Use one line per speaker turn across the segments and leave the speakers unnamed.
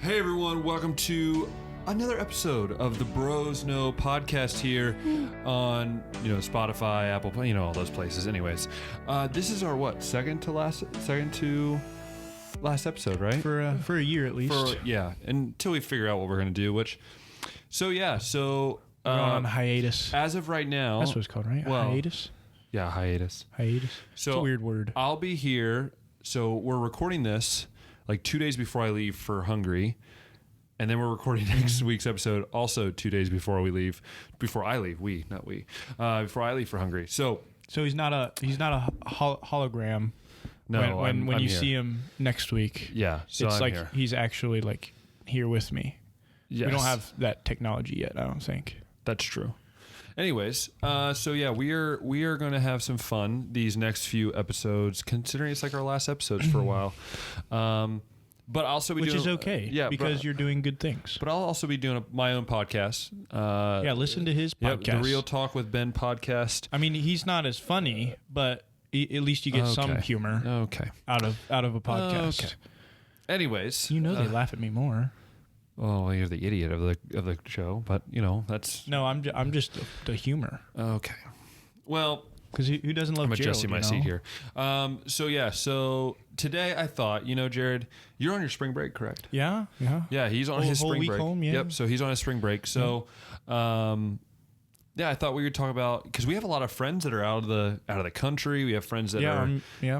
Hey everyone, welcome to another episode of the Bros Know podcast here on, Spotify, Apple, all those places. Anyways, this is our second to last episode, right?
For a year at least.
Until we figure out what we're gonna do.
We're on hiatus.
As of right now,
that's what it's called, right? Hiatus.
Yeah, hiatus.
So it's a weird word.
I'll be here. So we're recording this like 2 days before I leave for Hungary. And then we're recording next week's episode also 2 days before I leave. Before I leave for Hungary. So
he's not a hologram.
No,
when you
here.
see him next week.
Yeah, so
it's
I'm
like
here.
He's actually like here with me.
Yes.
We don't have that technology yet, I don't think.
That's true. Anyways, we are going to have some fun these next few episodes, considering it's like our last episodes for a while. But also
which is okay, because you're doing good things.
But I'll also be doing my own podcast.
Listen to his podcast.
The Real Talk with Ben podcast.
I mean, he's not as funny, but at least you get some humor. Out of a podcast.
Okay. Anyways,
they laugh at me more.
Oh, you're the idiot of the show, but that's
no. I'm just the humor.
Okay. Well,
because who doesn't love?
I'm
Gerald,
adjusting my seat here. So today I thought, Jared, you're on your spring break, correct?
Yeah.
Yeah, he's on his spring break.
Home, yeah.
Yep. So he's on his spring break. So, I thought we would talk about, because we have a lot of friends that are out of the country. We have friends that are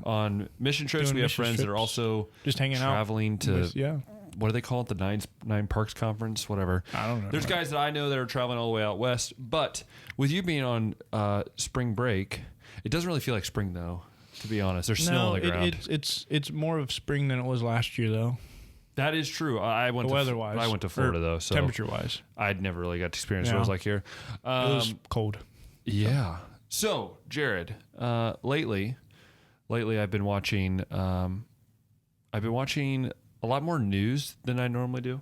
on mission trips. We have friends that are also
just hanging
traveling
out
to what do they call it? The Nine Parks Conference, whatever.
I don't know.
There's guys that I know that are traveling all the way out west. But with you being on spring break, it doesn't really feel like spring though. To be honest, there's snow on the ground.
It's more of spring than it was last year though.
That is true.
Weather-wise,
I went to Florida though, so
temperature-wise,
I'd never really got to experience what it was like here.
It was cold.
Yeah. So, Jared, lately I've been watching a lot more news than I normally do.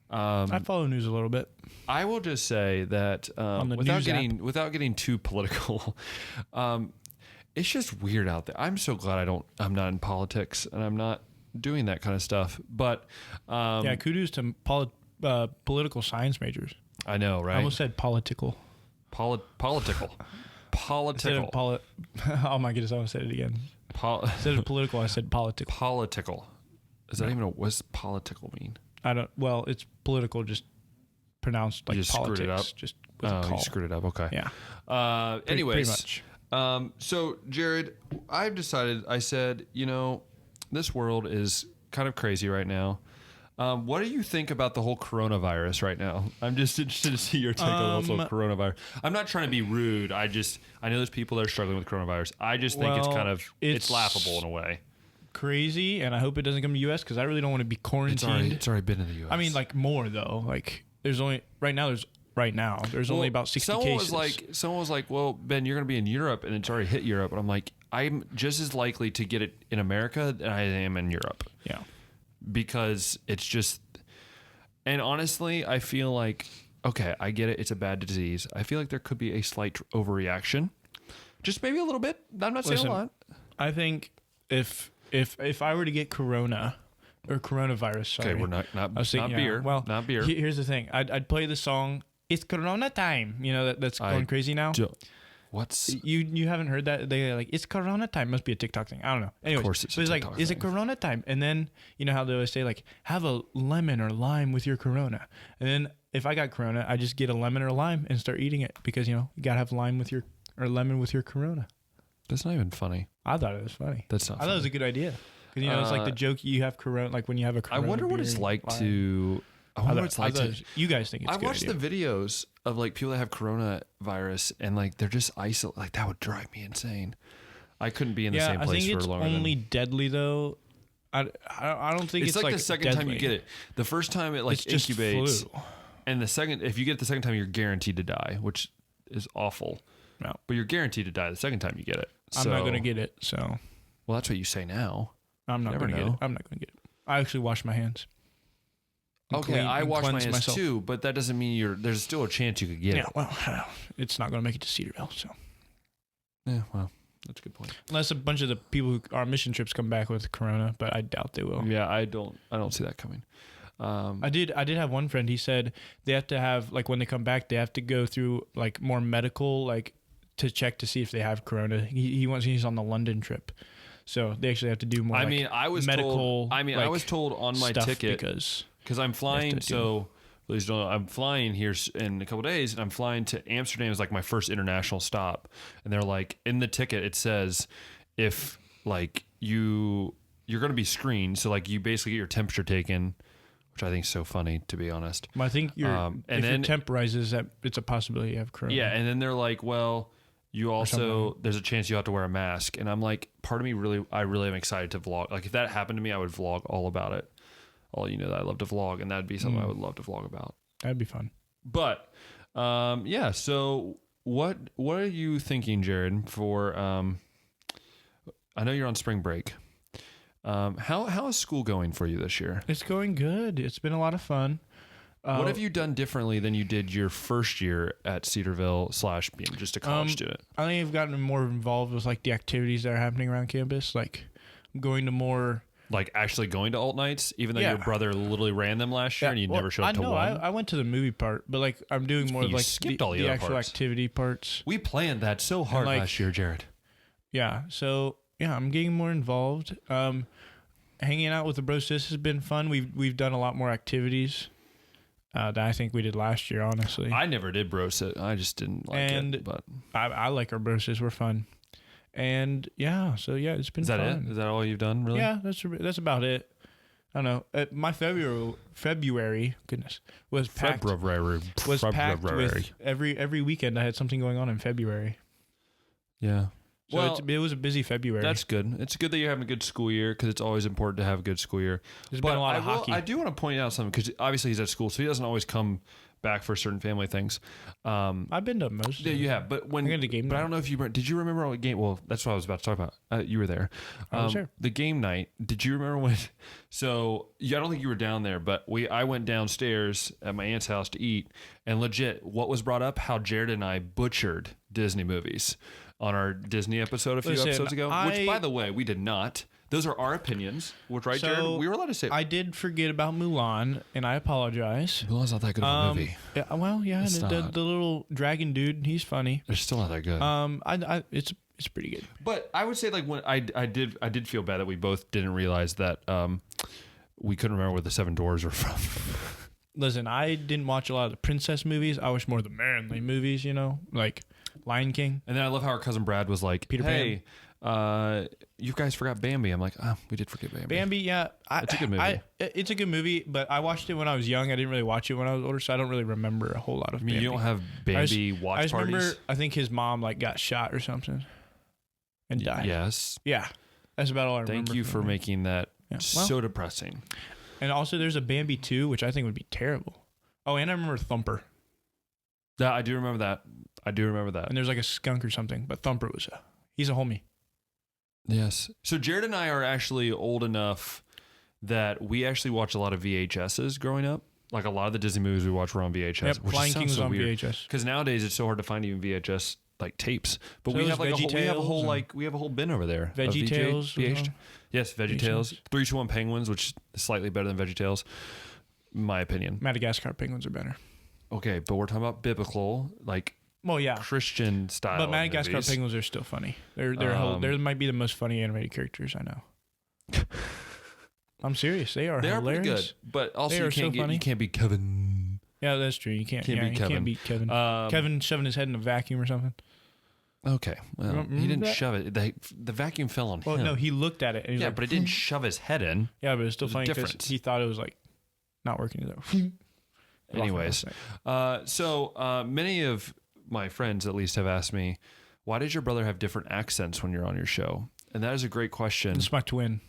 I follow news a little bit.
I will just say that without getting too political, it's just weird out there. I'm so glad I'm not in politics and I'm not doing that kind of stuff. But
kudos to political science majors.
I know, right?
I almost said political.
Political.
Oh my goodness! I almost said it again. Instead of political, I said political.
Political. Is that even what's political mean?
I don't. Well, it's political, just pronounced like
just
politics.
Screwed it up.
Just with a call.
You screwed it up. Okay.
Yeah.
Anyways,
pretty much.
So Jared, I've decided. I said, this world is kind of crazy right now. What do you think about the whole coronavirus right now? I'm just interested to see your take on the whole coronavirus. I'm not trying to be rude. I know there's people that are struggling with coronavirus. I just think it's laughable in a way.
Crazy, and I hope it doesn't come to U.S. because I really don't want to be quarantined.
It's already been in the U.S.
I mean, like more though. Like there's only only about 60 cases.
Someone was like, well, Ben, you're going to be in Europe, and it's already hit Europe. And I'm like, I'm just as likely to get it in America than I am in Europe.
Yeah.
Because it's just, and honestly, I feel like, okay, I get it. It's a bad disease. I feel like there could be a slight overreaction. Just maybe a little bit. I'm not saying a lot.
I think if I were to get coronavirus, sorry.
Okay, we're not beer.
Well,
not beer.
Here's the thing. I'd play the song, "It's Corona Time." That's going crazy now.
What's
you haven't heard that? They like, "It's Corona Time." Must be a TikTok thing. I don't know. Anyways,
of course it's
like, "Is it Corona Time?" And then how they always say like, "Have a lemon or lime with your Corona." And then if I got Corona, I just get a lemon or a lime and start eating it because you gotta have lemon with your Corona.
That's not even funny.
I thought it was funny.
That's not.
I thought it was a good idea because it's like the joke you have Corona, like when you have a Corona.
I wonder what it's like to. I wonder what it's like to.
You guys think it's?
I watched the videos of like people that have coronavirus and like they're just isolated. Like that would drive me insane. I couldn't be in the same place for longer.
I think it's only deadly though. I don't think it's like
the second time you get it. The first time it like
it's
incubates,
flu.
And if you get it the second time, you're guaranteed to die, which is awful.
No.
But you're guaranteed to die the second time you get it.
I'm not going to get it, so.
Well, that's what you say now.
I'm not going to get it. I'm not going to get it. I actually wash my hands.
Okay, I wash my hands too, but that doesn't mean there's still a chance you could get it.
Yeah, well, it's not going to make it to Cedarville, so.
Yeah, well, that's a good point.
Unless a bunch of the people who are mission trips come back with corona, but I doubt they will.
Yeah, I don't see that coming.
I did have one friend. He said they have to have, like, when they come back, they have to go through like more medical, like, to check to see if they have corona. He's on the London trip, so they actually have to do more.
I mean, I was told on my ticket because I'm flying. So please don't know, I'm flying here in a couple days, and I'm flying to Amsterdam as like my first international stop. And they're like, in the ticket it says if like you're going to be screened, so like you basically get your temperature taken. Which I think is so funny, to be honest.
Well, I think your temp rises, that it's a possibility you have corona.
Yeah, and then they're like, well, you also, there's a chance you have to wear a mask. And I'm like, part of me I really am excited to vlog. Like, if that happened to me, I would vlog all about it. That I love to vlog, and that'd be something I would love to vlog about.
That'd be fun.
But, yeah, so what are you thinking, Jared, for, I know you're on spring break. How is school going for you this year?
It's going good. It's been a lot of fun.
What have you done differently than you did your first year at Cedarville / being just a college student?
I think I've gotten more involved with like the activities that are happening around campus. Like I'm going to more,
like actually going to alt nights, even though your brother literally ran them last year and you never showed up to one.
I went to the movie part, but like I'm doing more of like the actual
parts.
Activity parts.
We planned that so hard last year, Jared.
Yeah. So yeah, I'm getting more involved. Hanging out with the bro sis has been fun. We've done a lot more activities that I think we did last year, honestly.
I never did bro sit. I just didn't like it. But
I like our bro sis. We're fun. And yeah, so yeah, it's been fun.
Is that it? Is that all you've done, really?
Yeah, that's about it. I don't know. My February, goodness, was packed. Packed with every weekend. I had something going on in February.
Yeah.
So it was a busy February.
That's good. It's good that you're having a good school year because it's always important to have a good school year.
There's been a lot of hockey.
I do want to point out something because obviously he's at school, so he doesn't always come back for certain family things.
I've been to most of them.
Yeah, you have. But when I don't know if did you remember what game? Well, that's what I was about to talk about. You were there.
Sure.
The game night. Did you remember when? So I don't think you were down there, but I went downstairs at my aunt's house to eat, and legit, what was brought up? How Jared and I butchered Disney movies on our Disney episode a few episodes ago, which, by the way, we did not. Those are our opinions, which, right, Jared? We were allowed to say.
I did forget about Mulan, and I apologize.
Mulan's not that good of a movie.
Yeah, well, yeah, the little dragon dude, he's funny.
It's still not that good.
It's pretty good.
But I would say, like, when I did feel bad that we both didn't realize that we couldn't remember where the Seven Dwarfs were from.
Listen, I didn't watch a lot of the princess movies. I watched more of the manly movies, like Lion King.
And then I love how our cousin Brad was like,
Peter Pan.
You guys forgot Bambi. I'm like, we did forget Bambi.
Bambi, yeah.
It's a good movie.
It's a good movie, but I watched it when I was young. I didn't really watch it when I was older, so I don't really remember a whole lot of Bambi.
You don't have Bambi watch parties?
Remember, I think his mom got shot or something and died.
Yes.
Yeah. That's about all I remember.
Thank you for making that so depressing.
And also there's a Bambi 2, which I think would be terrible. Oh, and I remember Thumper.
Yeah, I do remember that.
And there's like a skunk or something, but Thumper he's a homie.
Yes. So Jared and I are actually old enough that we actually watched a lot of VHSs growing up. Like a lot of the Disney movies we watched were on VHS.
Yep, Lion King was on VHS.
Because nowadays it's so hard to find even VHS like tapes. But we have like a whole bin over there.
VeggieTales.
Yes, VeggieTales. 3-2-1 Penguins, which is slightly better than VeggieTales, in my opinion.
Madagascar penguins are better.
Okay, but we're talking about biblical, like Christian style.
But Madagascar
movies.
Penguins are still funny. They might be the most funny animated characters I know. I'm serious. They are hilarious.
Pretty good. But also you can't be Kevin.
Yeah, that's true. You can't beat Kevin. Kevin shoving his head in a vacuum or something.
Okay. Well, he didn't shove it. The vacuum fell on him.
Well, no, he looked at it. And he was
but it didn't shove his head in.
Yeah, but it's still funny because he thought it was like not working.
Anyways, so many of my friends at least have asked me, why does your brother have different accents when you're on your show? And that is a great question.
It's my twin.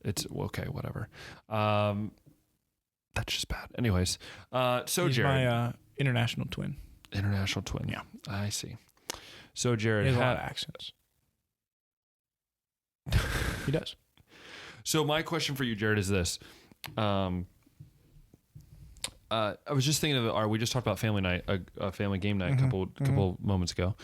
It's okay, whatever. That's just bad. Anyways, so
he's
Jared,
my international twin.
International twin.
Yeah,
I see. So Jared
he has a lot of accents. He does.
So my question for you, Jared, is this. I was just thinking of we just talked about family night, a family game night a couple moments ago.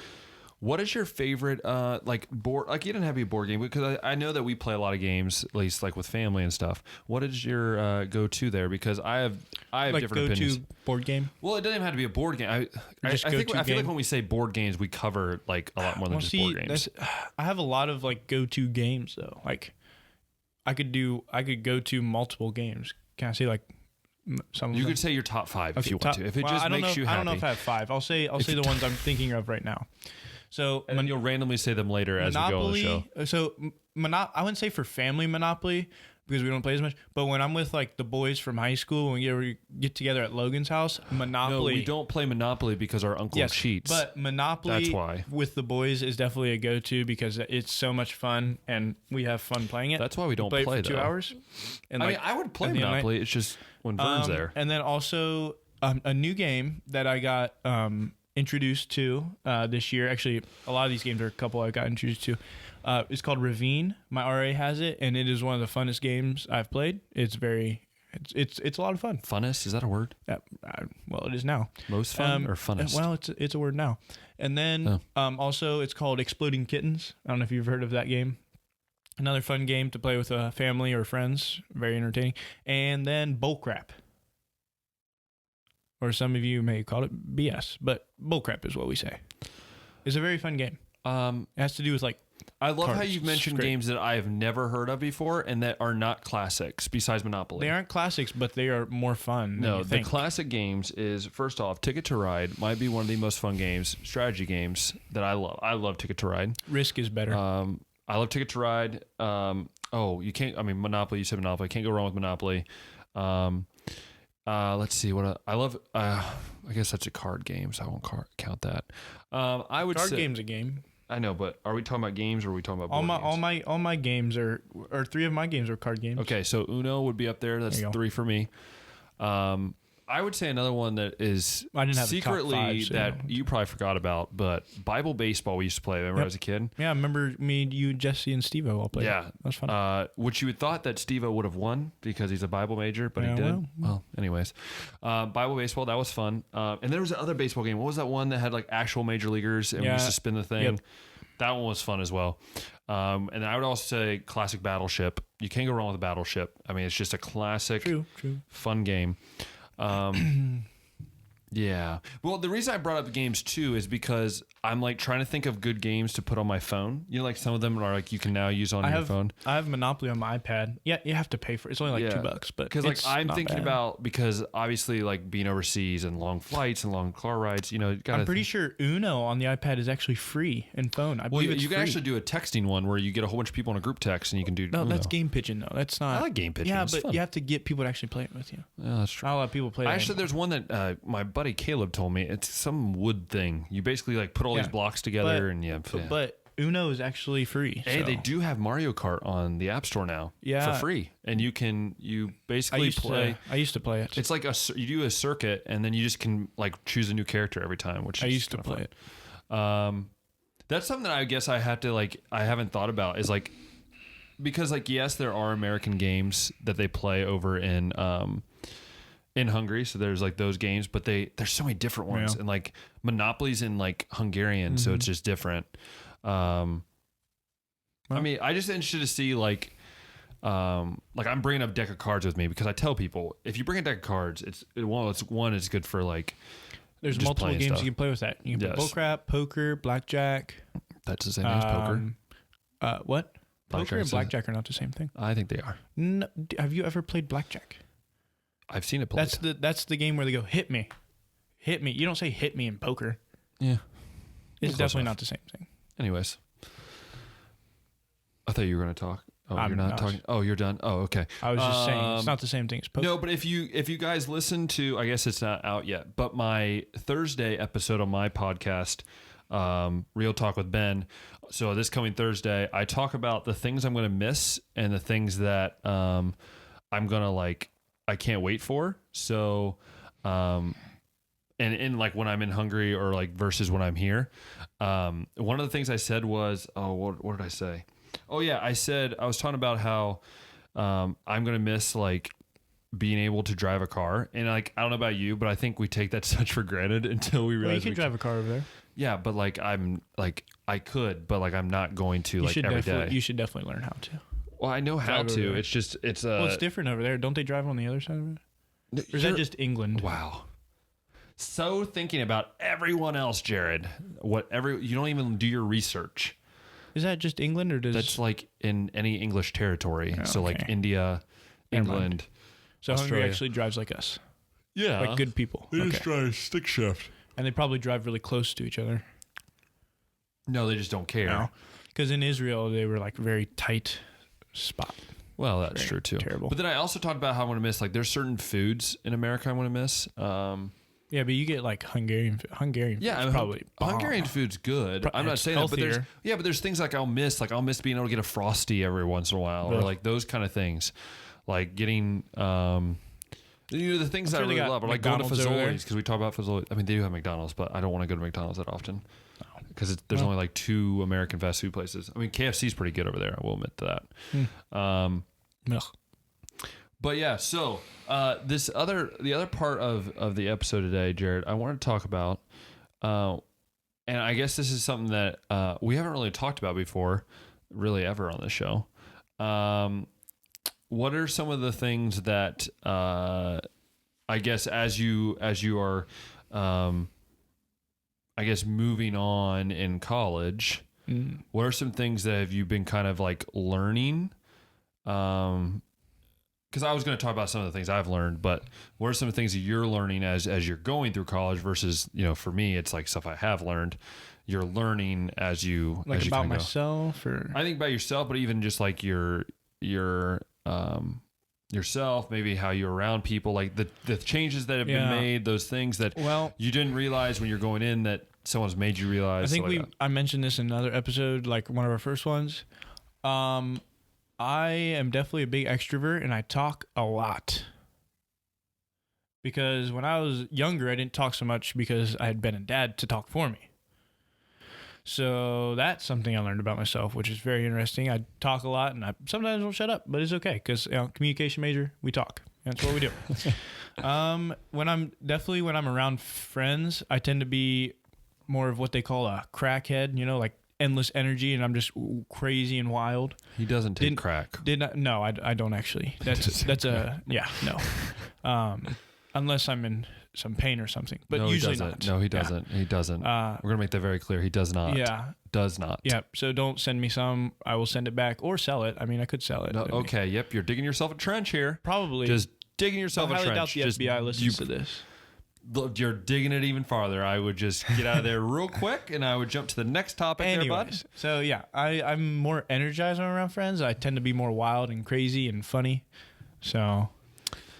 What is your favorite like board? Like, you didn't have to be a board game because I know that we play a lot of games, at least like with family and stuff. What is your go-to there? Because I have
like
different
go-to
opinions.
board game.
Well, it doesn't even have to be a board game. I feel like when we say board games, we cover like a lot more than just board games.
I have a lot of like go-to games though. Like I could go to multiple games. Can I say like some of
You
them?
could say your top 5 if you want to. If it
well,
just makes you happy.
I don't know if I have 5. I'll say the ones I'm thinking of right now. So
and then you'll randomly say them later as we go on the show.
So I wouldn't say for family Monopoly because we don't play as much. But when I'm with like the boys from high school, when we get together at Logan's house, Monopoly.
No, we don't play Monopoly because our uncle cheats.
But Monopoly
That's why.
With the boys is definitely a go-to because it's so much fun and we have fun playing it.
That's why we don't
play
play
for 2 hours. And
I mean, I would play Monopoly. It's just when Vern's there.
And then also a new game that I got introduced to this year. Actually, a lot of these games are a couple I got introduced to. It's called Ravine. My RA has it, and it is one of the funnest games I've played. It's a lot of fun.
Funnest? Is that a word?
Well, it is now.
Most fun or funnest?
Well, it's a word now. And then also it's called Exploding Kittens. I don't know if you've heard of that game. Another fun game to play with a family or friends. Very entertaining. And then Bullcrap. Or some of you may call it BS, but Bullcrap is what we say. It's a very fun game. It has to do with like
I love
cards.
how you've mentioned games that I have never heard of before and that are not classics besides Monopoly.
They aren't classics, but they are more fun.
No, the classic games is, first off, Ticket to Ride might be one of the most fun games, strategy games that I love. I love Ticket to Ride.
Risk is better.
I love Ticket to Ride. You can't, I mean, Monopoly, you said Monopoly. Can't go wrong with Monopoly. Let's see what I love. I guess that's a card game, so I won't count that. I would
card
say
game's a game.
I know, but are we talking about games or are we talking about board games?
All my games are 3 of my games are card games.
Okay, so Uno would be up there. That's 3 for me. I would say another one that is
I didn't have
secretly
a top 5, so
that you probably forgot about, but Bible baseball we used to play. Remember as a kid?
Yeah, I remember me, you, Jesse, and Steve-O all played.
Yeah,
that was fun.
Which you would thought that Steve-O would have won because he's a Bible major, but he did. Well, anyways, Bible baseball, that was fun. And there was another baseball game. What was that one that had like actual major leaguers and we used to spin the thing?
Yep.
That one was fun as well. And I would also say classic Battleship. You can't go wrong with a Battleship. I mean, it's just a classic, fun game. Yeah. Well, the reason I brought up games too is because I'm like trying to think of good games to put on my phone. You know, like some of them are like you can now use on your phone.
I have Monopoly on my iPad. Yeah, you have to pay for it. It's only like $2, but
because like I'm thinking about because obviously like being overseas and long flights and long car rides. You know,
I'm pretty sure Uno on the iPad is actually free in phone. I believe
you can actually do a texting one where you get a whole bunch of people in a group text and you can do.
No,
Uno.
that's game pitching though. That's not.
I like game pitching.
Yeah,
it's
but
fun.
you have to get people to actually play it with you.
Yeah, that's true.
Not a lot of people play.
Actually, there's one that my buddy Caleb told me. It's some wood thing. You basically like put all these blocks together
but Uno is actually free.
Hey, they do have Mario Kart on the App Store now for free. And you basically play.
I used to play it.
It's like you do a circuit and then you just can like choose a new character every time, which
I used to play
it. That's something that I guess I haven't thought about is like, because like, yes, there are American games that they play over in Hungary, so there's like those games, but there's so many different ones, and like Monopoly's in like Hungarian, so it's just different. I mean, I just interested to see like I'm bringing up deck of cards with me because I tell people if you bring a deck of cards, it's good for like.
There's multiple games you can play with that. You can play bullcrap, poker, blackjack.
That's the same as poker.
What? Poker and blackjack are not the same thing.
I think they are.
No, have you ever played blackjack?
I've seen it played.
That's the game where they go hit me. You don't say hit me in poker.
Yeah,
it's definitely not the same thing.
Anyways, I thought you were going to talk. Oh, you're not talking. Oh, you're done. Oh, okay.
I was just saying it's not the same thing as poker.
No, but if you guys listen to, I guess it's not out yet, but my Thursday episode on my podcast, Real Talk with Ben. So this coming Thursday, I talk about the things I'm going to miss and the things that I'm going to like. I can't wait for. So, and like when I'm in Hungary or like versus when I'm here, one of the things I said was, what did I say? Oh yeah. I was talking about how, I'm going to miss like being able to drive a car. And like, I don't know about you, but I think we take that such for granted until we realize
you can drive a car over there.
Yeah, but like I could, but like I'm not going to like every day.
You should definitely learn how to.
Well, I know how
Drive over
to.
there.
It's just
Well, it's different over there. Don't they drive on the other side of it? Or is that just England?
Wow. So thinking about everyone else, Jared. You don't even do your research.
Is that just England or does
That's like in any English territory. So like
okay.
India,
Never
England,
mind. So
Australia.
Hungary actually drives like us,
Yeah.
like good people.
They just
Okay.
drive stick shift.
And they probably drive really close to each other.
No, they just don't care.
Because in Israel they were like very tight spot.
Well, that's
Very
true too.
terrible.
But then I also talked about how I want to miss, like there's certain foods in America I want to miss.
Yeah, but you get like Hungarian
Yeah,
food's probably bomb.
Hungarian food's good. I'm not
It's
saying that, but
healthier.
there's things like I'll miss being able to get a Frosty every once in a while, or
Ugh.
like those kind of things, like getting the things that I
sure they
really
got
love, or like going to
McDonald's over there.
Fazoli's, because we talk about Fazoli's. I mean, they do have McDonald's, but I don't want to go to McDonald's that often because there's only like 2 American fast food places. I mean, KFC's pretty good over there. I will admit to that.
Ugh.
But yeah, so the other part of the episode today, Jared, I want to talk about, and I guess this is something that we haven't really talked about before, really ever on the show. What are some of the things that I guess as you are, I guess moving on in college, what are some things that have you been kind of like learning? Because I was going to talk about some of the things I've learned, but what are some of the things that you're learning as you're going through college versus, for me, it's like stuff I have learned. You're learning as you
Like
as you
about
kinda go.
myself or
I think about yourself, but even just like your yourself, maybe how you're around people, like the changes that have been made, those things that you didn't realize when you're going in that someone's made you realize.
I think I mentioned this in another episode, like one of our first ones. I am definitely a big extrovert and I talk a lot. Because when I was younger, I didn't talk so much because I had been a dad to talk for me. So that's something I learned about myself, which is very interesting. I talk a lot and I sometimes won't shut up, but it's okay because communication major, we talk. That's what we do. When I'm around friends, I tend to be more of what they call a crackhead, like endless energy, and I'm just crazy and wild.
He doesn't take crack.
No, I don't actually. Unless I'm in some pain or something, but
no,
usually
he doesn't.
not.
No, he doesn't. He doesn't. We're gonna make that very clear. He does not.
Yeah,
does not.
Yeah. So don't send me some. I will send it back or sell it. I mean, I could sell it.
No, okay. Yep. You're digging yourself a trench here.
Probably.
Just digging yourself a trench.
I highly doubt the FBI listens to this.
You're digging it even farther. I would just get out of there real quick, and I would jump to the next topic.
Anyways,
there, bud.
So yeah, I'm more energized when I'm around friends. I tend to be more wild and crazy and funny. So,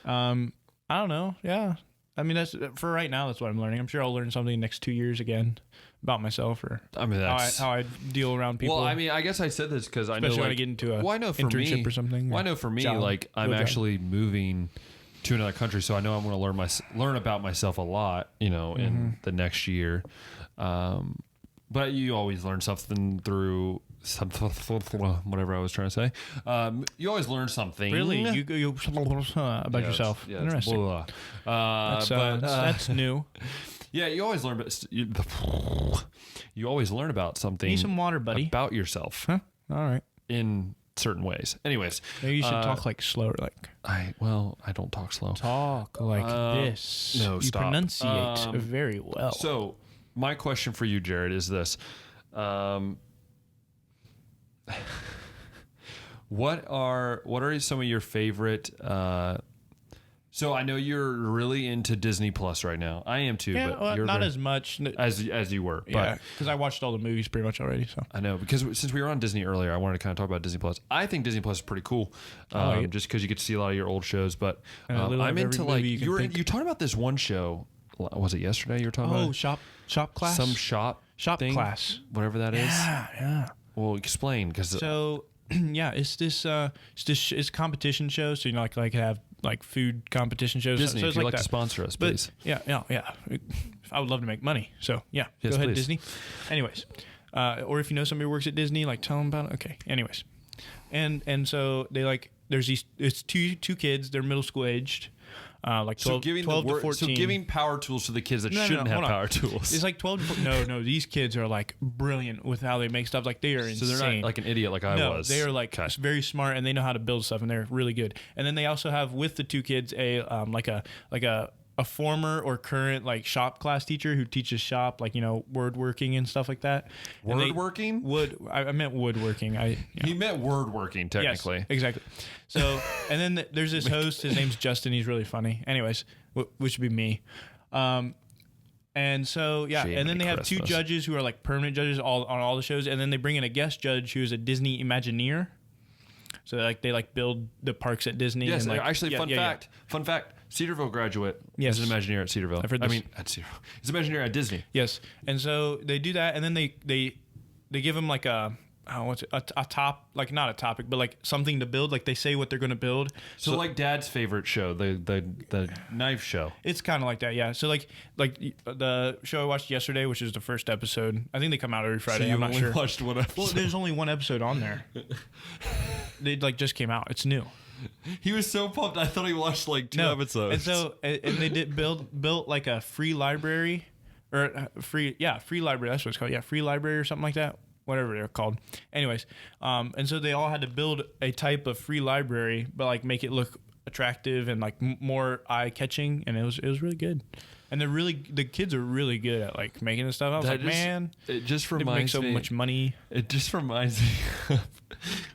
I don't know. Yeah, I mean that's for right now. That's what I'm learning. I'm sure I'll learn something in the next 2 years again about myself or how I deal around people.
Well, I mean, I guess I said this because I know,
especially when I get into a internship or something.
Well, I know for me, like I'm actually moving to another country, so I know I'm going to learn about myself a lot, in the next year. But you always learn something through whatever I was trying to say. You always learn something.
Really, you about yourself.
Yes,
interesting.
Blah, blah.
That's new.
Yeah, you always learn. You always learn about something.
Need some water, buddy.
About yourself.
Huh? All right.
In certain ways. Anyways,
maybe you should talk like slower, like.
I don't talk slow.
Talk like this.
No,
you
stop.
Pronunciate very well.
So, my question for you, Jared, is this: what are some of your favorite? So I know you're really into Disney Plus right now. I am too, but you're
not as much
as you were.
Yeah, because I watched all the movies pretty much already. So
I know, because since we were on Disney earlier, I wanted to kind of talk about Disney Plus. I think Disney Plus is pretty cool, just because you get to see a lot of your old shows. But I'm into like you talked about this one show. Was it yesterday you were talking about?
Shop class.
Some shop thing?
Class,
whatever that is.
Yeah.
Well, explain, because
yeah, it's it's competition show. So like have like food competition shows.
Disney,
so
if you'd
like
like to sponsor us, please.
Yeah. I would love to make money. So yeah,
yes,
go ahead,
please.
Disney. Anyways, or if you know somebody who works at Disney, like tell them about it. Okay. Anyways, and so they it's two kids. They're middle school aged. like 12, 12 to 14.
So giving power tools to the kids that shouldn't have
hold on.
power tools.
It's like 12 to no, these kids are like brilliant with how they make stuff. Like they are insane.
So they're not like an idiot like I was.
They are like very smart and they know how to build stuff and they're really good. And then they also have with the two kids a a former or current like shop class teacher who teaches shop, like, you know, woodworking and stuff like that.
Woodworking?
I meant woodworking.
He meant word working, technically.
Yes, exactly. So, and then there's this host. His name's Justin. He's really funny. Anyways, which would be me. And so, yeah. And then they have two judges who are like permanent judges on all the shows. And then they bring in a guest judge who's a Disney Imagineer. So they build the parks at Disney.
Yes,
and
actually, fun fact. Cedarville graduate.
Yes.
Is an Imagineer at Cedarville.
I've heard this.
At Cedarville. He's an Imagineer at Disney.
Yes. And so they do that, and then they give him like a top, like not a topic, but like something to build. Like they say what they're going to build.
So like Dad's favorite show, the knife show.
It's kind of like that, yeah. So like the show I watched yesterday, which is the first episode. I think they come out every Friday.
So
I'm not sure.
Watched one episode.
Well, there's only one episode on there. They like just came out. It's new.
He was so pumped. I thought he watched like two episodes.
And so and they did built like a free library or free library. That's what it's called. Yeah, free library or something like that. Whatever they're called. Anyways, and so they all had to build a type of free library, but like make it look attractive and like more eye catching, and it was really good. And the kids are really good at like making this stuff. I was like, man,
it just reminds
me. Make so much money.
It just reminds me of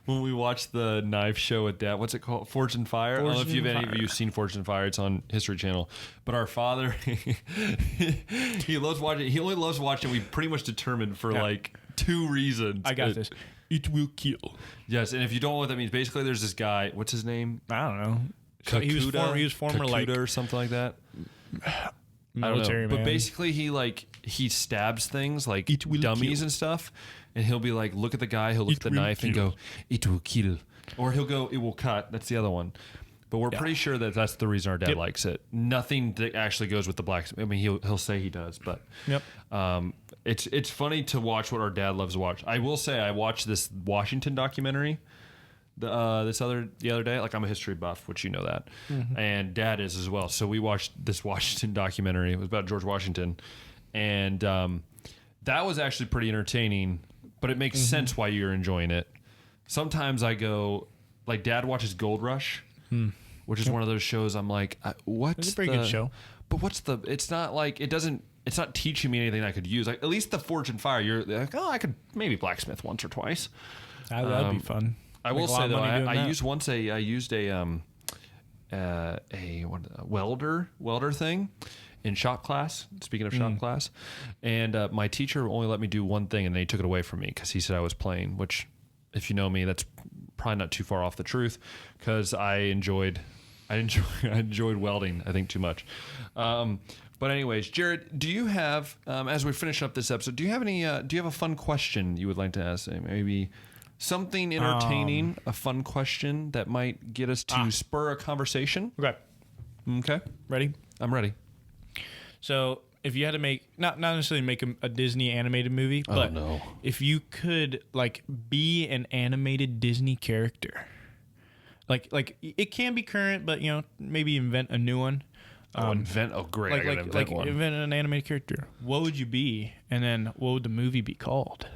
when we watched the knife show with Dad. What's it called? Forged in Fire. I don't know if any of you have seen Forged in Fire. It's on History Channel. But our father, he loves watching. He only loves watching. We pretty much determined for like 2 reasons.
I got this. It will kill.
Yes, and if you don't know what that means, basically there's this guy. What's his name?
I don't know. He was former like
or something like that.
Military man.
But basically he stabs things like dummies and stuff, and he'll be like, look at the guy, he'll look at the knife and go, it will kill, or he'll go, it will cut. That's the other one. But we're pretty sure that that's the reason our dad likes it. Nothing that actually goes with the black. I mean, he'll say he does, but it's funny to watch what our dad loves to watch. I will say I watched this Washington documentary the other day. Like, I'm a history buff, which you know that, and Dad is as well. So we watched this Washington documentary. It was about George Washington, and that was actually pretty entertaining. But it makes sense why you're enjoying it. Sometimes I go, like, Dad watches Gold Rush, which is one of those shows. I'm like, what's
it's a pretty good show.
But what's the? It's not like it's not teaching me anything I could use. Like, at least the Forge and Fire, you're like, I could maybe blacksmith once or twice.
That'd be fun.
I will say though, I used a welder thing in shop class. Speaking of shop class, and my teacher only let me do one thing, and then he took it away from me because he said I was playing. Which, if you know me, that's probably not too far off the truth, because I enjoyed welding. I think too much. But anyways, Jared, do you have as we finish up this episode, do you have a fun question you would like to ask? Maybe something entertaining, a fun question that might get us to spur a conversation. Okay.
Ready?
I'm ready.
So if you had to make, not necessarily make a Disney animated movie, but if you could like be an animated Disney character, like it can be current, but you know, maybe invent a new one.
Invent
an animated character. What would you be? And then what would the movie be called?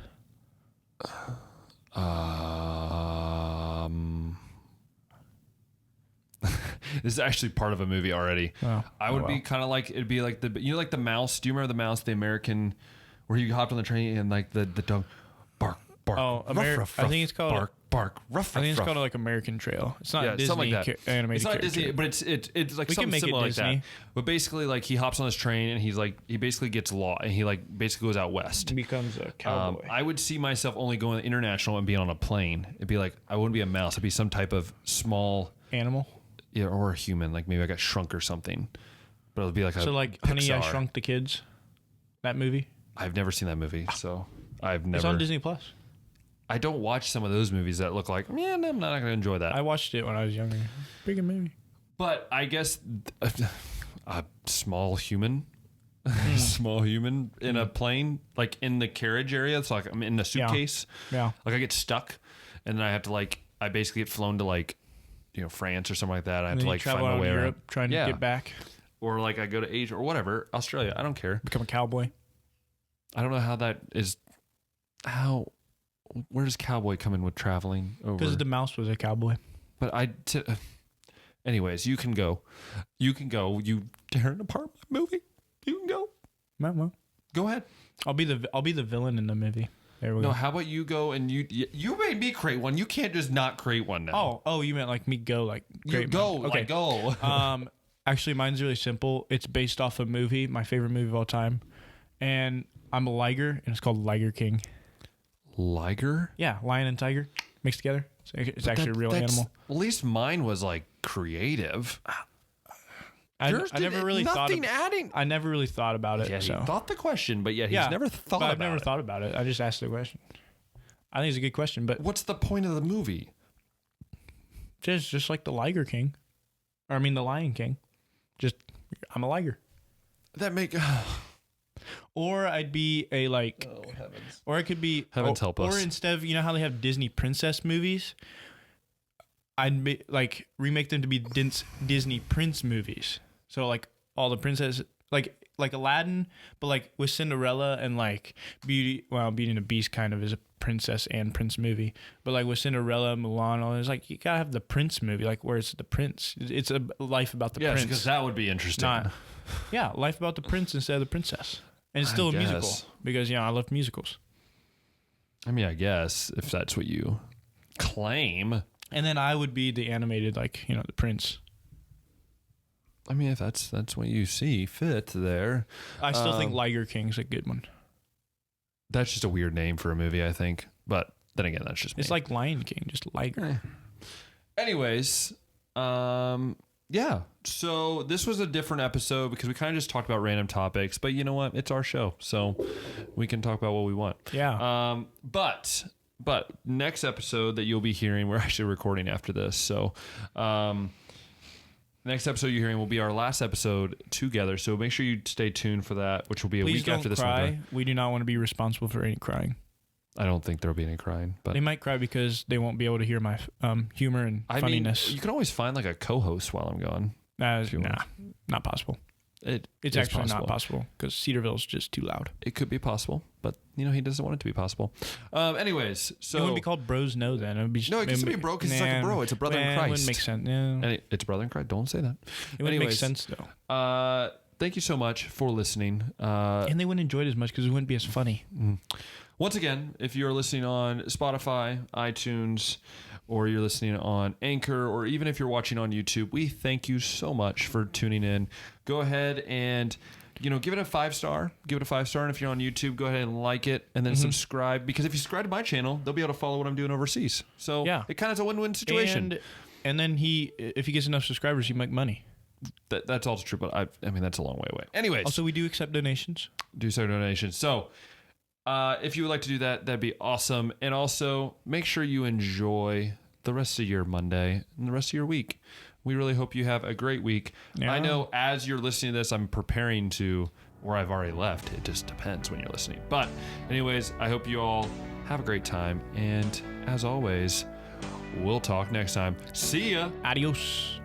This is actually part of a movie already. I would be kind of like, it'd be like like the mouse. Do you remember the mouse, the American, where he hopped on the train and like the dog bark, bark.
Oh, rough, I think it's called
bark, bark, rough.
I think it's called like American Trail. It's not Disney
something like that.
Animated.
It's not
character.
Disney, but it's like something similar like that. But basically, like, he hops on this train and he basically gets lost, and he like basically goes out west.
He becomes a cowboy.
I would see myself only going international and being on a plane. It'd be like, I wouldn't be a mouse. It'd be some type of small
animal.
Yeah, or a human. Like, maybe I got shrunk or something. But it would be like
so like
Pixar.
Honey, I Shrunk the Kids. That movie.
I've never seen that movie, so I've never.
It's on Disney Plus.
I don't watch some of those movies that look like, man, I'm not going to enjoy that.
I watched it when I was younger. Pretty good movie.
But I guess a small human, in a plane, like in the carriage area. It's like I'm in a suitcase.
Yeah.
Like, I get stuck, and then I have to I basically get flown to France or something like that. I have
And
to
then you
like
travel
find my
out
way
in
around.
Europe trying to
Yeah.
get back,
Or like I go to Asia or whatever, Australia. I don't care.
become a cowboy.
I don't know how that is. Where does cowboy come in with traveling over?
Because the mouse was a cowboy.
But anyways, you can go. You can go. You tearing apart my movie. You can go.
Well,
Go ahead.
I'll be the villain in the movie. There we
No,
go.
how about you go and you made me create one. You can't just not create one now.
Oh, you meant like me go like
you
great
go.
man. Okay.
Like go.
Actually, mine's really simple. It's based off a movie, my favorite movie of all time, and I'm a liger, and it's called Liger King.
Liger?
Yeah, lion and tiger mixed together. It's actually a real animal.
At least mine was like creative.
I
Yours
never really thought.
adding.
I never really thought about it.
Yeah,
so.
he thought the question, but yet he's
Yeah,
never thought
but
about
I've never
it.
thought about it. I just asked the question. I think it's a good question, but
What's the point of the movie?
just like the Liger King, or I mean the Lion King. Just I'm a liger,
That make
or I'd be a like,
oh heavens.
or it could be
Heavens help us.
Or instead of how they have Disney princess movies, I'd like remake them to be Disney prince movies. So like all the princess like Aladdin, but like with Cinderella and like Beauty and the Beast kind of is a princess and prince movie. But like with Cinderella, Mulan, all this, like you gotta have the prince movie, like where it's the prince. It's a life about the
Yes,
prince.
because that would be interesting.
Yeah, life about the prince instead of the princess. And it's still a musical
guess.
because I love musicals.
I mean, I guess if that's what you claim.
And then I would be the animated, like, the prince.
I mean, if that's what you see fit there.
I still think Liger King's a good one.
That's just a weird name for a movie, I think. But then again, that's just me.
It's like Lion King, just Liger.
Anyways, yeah. So this was a different episode because we kind of just talked about random topics. But you know what? It's our show, so we can talk about what we want.
Yeah.
But next episode that you'll be hearing, we're actually recording after this. So, next episode you're hearing will be our last episode together. So make sure you stay tuned for that, which will be a
Please
week
don't
after this
cry.
one.
We do not want to be responsible for any crying.
I don't think there'll be any crying, but
They might cry because they won't be able to hear my humor and funniness.
you can always find like a co-host while I'm gone.
Not possible.
It's
It's actually not possible because Cedarville's just too loud.
It could be possible, but he doesn't want it to be possible. Anyways, so
It wouldn't be called Bros No then. It would be just,
No, it can still be bro because it's like a bro. It's a brother in
It
Christ.
wouldn't make sense. Yeah.
And it's brother in Christ. Don't say that.
It wouldn't make
Anyways,
sense though.
Thank you so much for listening.
And they wouldn't enjoy it as much because it wouldn't be as funny.
Once again, if you're listening on Spotify, iTunes, or you're listening on Anchor, or even if you're watching on YouTube, we thank you so much for tuning in. Go ahead and give it a 5-star. Give it a 5-star. And if you're on YouTube, go ahead and like it and then subscribe. Because if you subscribe to my channel, they'll be able to follow what I'm doing overseas. So it kind of is a win-win situation.
And then if he gets enough subscribers, he make money.
That's also true, but I mean that's a long way away. Anyways,
Also, we do accept donations.
do so donations. So if you would like to do that, that'd be awesome. And also make sure you enjoy the rest of your Monday and the rest of your week. We really hope you have a great week.
Yeah.
I know as you're listening to this, I'm preparing to where I've already left. It just depends when you're listening. But anyways, I hope you all have a great time. And as always, we'll talk next time. See ya.
Adios.